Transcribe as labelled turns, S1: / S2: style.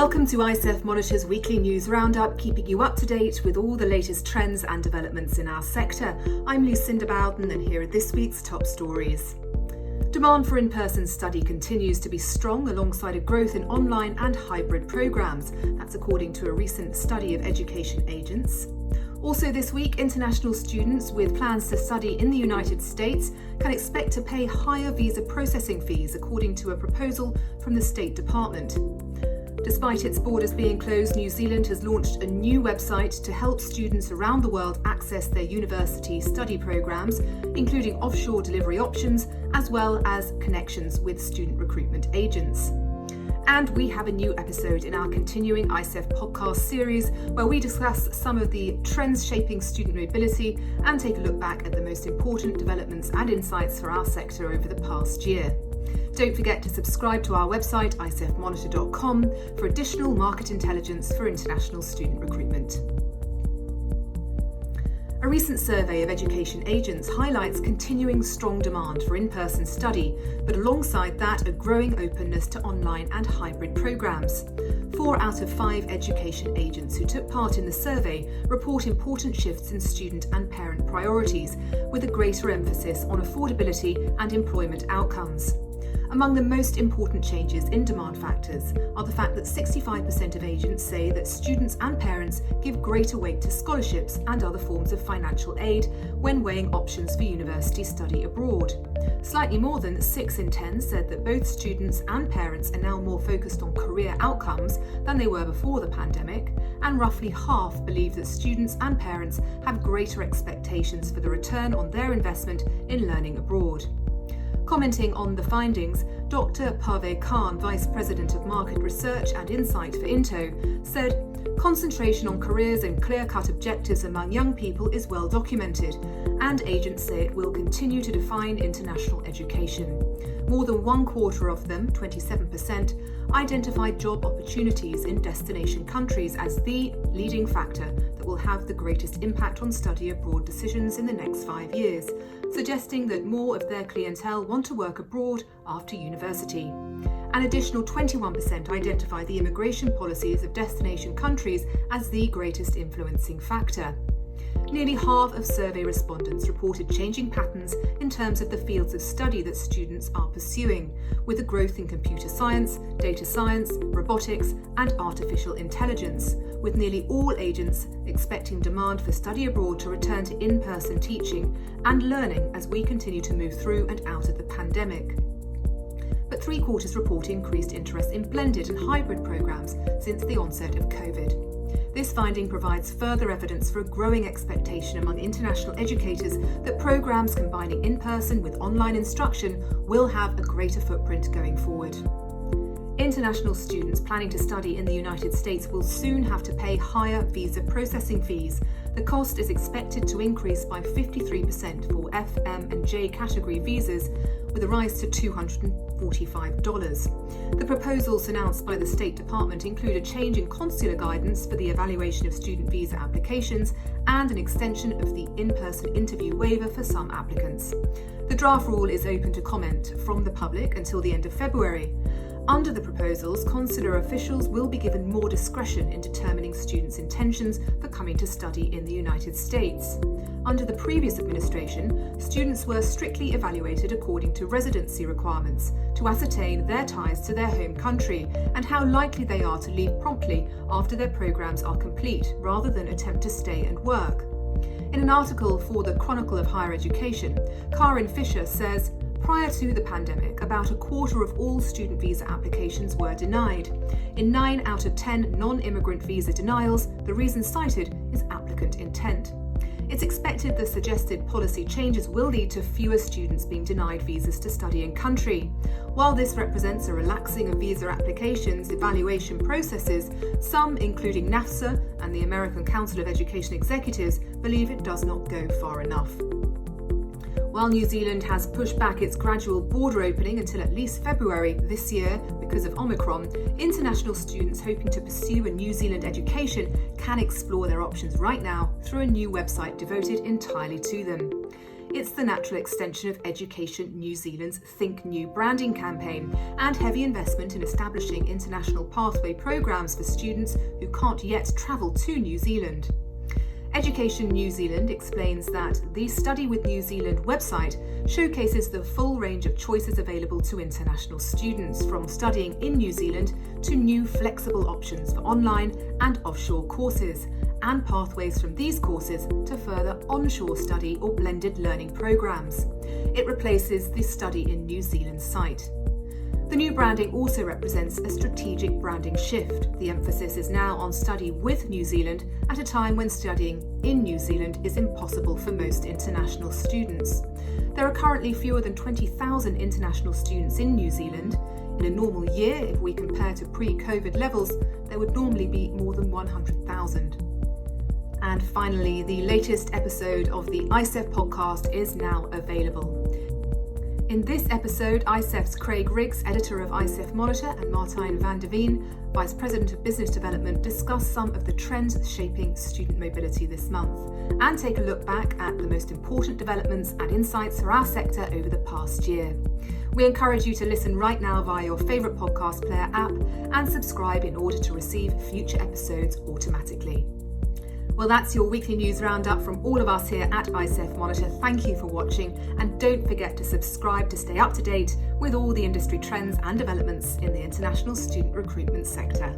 S1: Welcome to ICEF Monitor's weekly news roundup, keeping you up to date with all the latest trends and developments in our sector. I'm Lucinda Bowden, and here are this week's top stories. Demand for in-person study continues to be strong alongside a growth in online and hybrid programmes. That's according to a recent study of education agents. Also this week, international students with plans to study in the United States can expect to pay higher visa processing fees, according to a proposal from the State Department. Despite its borders being closed, New Zealand has launched a new website to help students around the world access their university study programmes, including offshore delivery options, as well as connections with student recruitment agents. And we have a new episode in our continuing ICEF Podcast series, where we discuss some of the trends shaping student mobility and take a look back at the most important developments and insights for our sector over the past year. Don't forget to subscribe to our website, icefmonitor.com, for additional market intelligence for international student recruitment. A recent survey of education agents highlights continuing strong demand for in-person study, but alongside that, a growing openness to online and hybrid programmes. 4 out of 5 education agents who took part in the survey report important shifts in student and parent priorities, with a greater emphasis on affordability and employment outcomes. Among the most important changes in demand factors are the fact that 65% of agents say that students and parents give greater weight to scholarships and other forms of financial aid when weighing options for university study abroad. Slightly more than 6 in 10 said that both students and parents are now more focused on career outcomes than they were before the pandemic, and roughly half believe that students and parents have greater expectations for the return on their investment in learning abroad. Commenting on the findings, Dr. Parvez Khan, Vice President of Market Research and Insight for Into, said, "Concentration on careers and clear-cut objectives among young people is well documented, and agents say it will continue to define international education. More than 1/4 of them, 27%, identified job opportunities in destination countries as the leading factor that will have the greatest impact on study abroad decisions in the next 5 years, suggesting that more of their clientele want to work abroad after university. An additional 21% identify the immigration policies of destination countries as the greatest influencing factor. Nearly half of survey respondents reported changing patterns in terms of the fields of study that students are pursuing, with a growth in computer science, data science, robotics, and artificial intelligence, with nearly all agents expecting demand for study abroad to return to in-person teaching and learning as we continue to move through and out of the pandemic. But 3/4 report increased interest in blended and hybrid programmes since the onset of COVID. This finding provides further evidence for a growing expectation among international educators that programmes combining in-person with online instruction will have a greater footprint going forward. International students planning to study in the United States will soon have to pay higher visa processing fees. The cost is expected to increase by 53% for F, M and J category visas, with a rise to $245. The proposals announced by the State Department include a change in consular guidance for the evaluation of student visa applications and an extension of the in-person interview waiver for some applicants. The draft rule is open to comment from the public until the end of February. Under the proposals, consular officials will be given more discretion in determining students' intentions for coming to study in the United States. Under the previous administration, students were strictly evaluated according to residency requirements to ascertain their ties to their home country and how likely they are to leave promptly after their programs are complete, rather than attempt to stay and work. In an article for the Chronicle of Higher Education, Karen Fisher says, "Prior to the pandemic, about 1/4 of all student visa applications were denied. In 9 out of 10 non-immigrant visa denials, the reason cited is applicant intent. It's expected the suggested policy changes will lead to fewer students being denied visas to study in country. While this represents a relaxing of visa applications evaluation processes, some, including NAFSA and the American Council of Education Executives, believe it does not go far enough." While New Zealand has pushed back its gradual border opening until at least February this year because of Omicron, international students hoping to pursue a New Zealand education can explore their options right now through a new website devoted entirely to them. It's the natural extension of Education New Zealand's Think New branding campaign and heavy investment in establishing international pathway programmes for students who can't yet travel to New Zealand. Education New Zealand explains that the Study with New Zealand website showcases the full range of choices available to international students, from studying in New Zealand to new flexible options for online and offshore courses, and pathways from these courses to further onshore study or blended learning programmes. It replaces the Study in New Zealand site. The new branding also represents a strategic branding shift. The emphasis is now on study with New Zealand at a time when studying in New Zealand is impossible for most international students. There are currently fewer than 20,000 international students in New Zealand. In a normal year, if we compare to pre-COVID levels, there would normally be more than 100,000. And finally, the latest episode of the ICEF podcast is now available. In this episode, ICEF's Craig Riggs, editor of ICEF Monitor, and Martijn van der Veen, Vice President of Business Development, discuss some of the trends shaping student mobility this month and take a look back at the most important developments and insights for our sector over the past year. We encourage you to listen right now via your favourite podcast player app and subscribe in order to receive future episodes automatically. Well, that's your weekly news roundup from all of us here at ICEF Monitor. Thank you for watching, and don't forget to subscribe to stay up to date with all the industry trends and developments in the international student recruitment sector.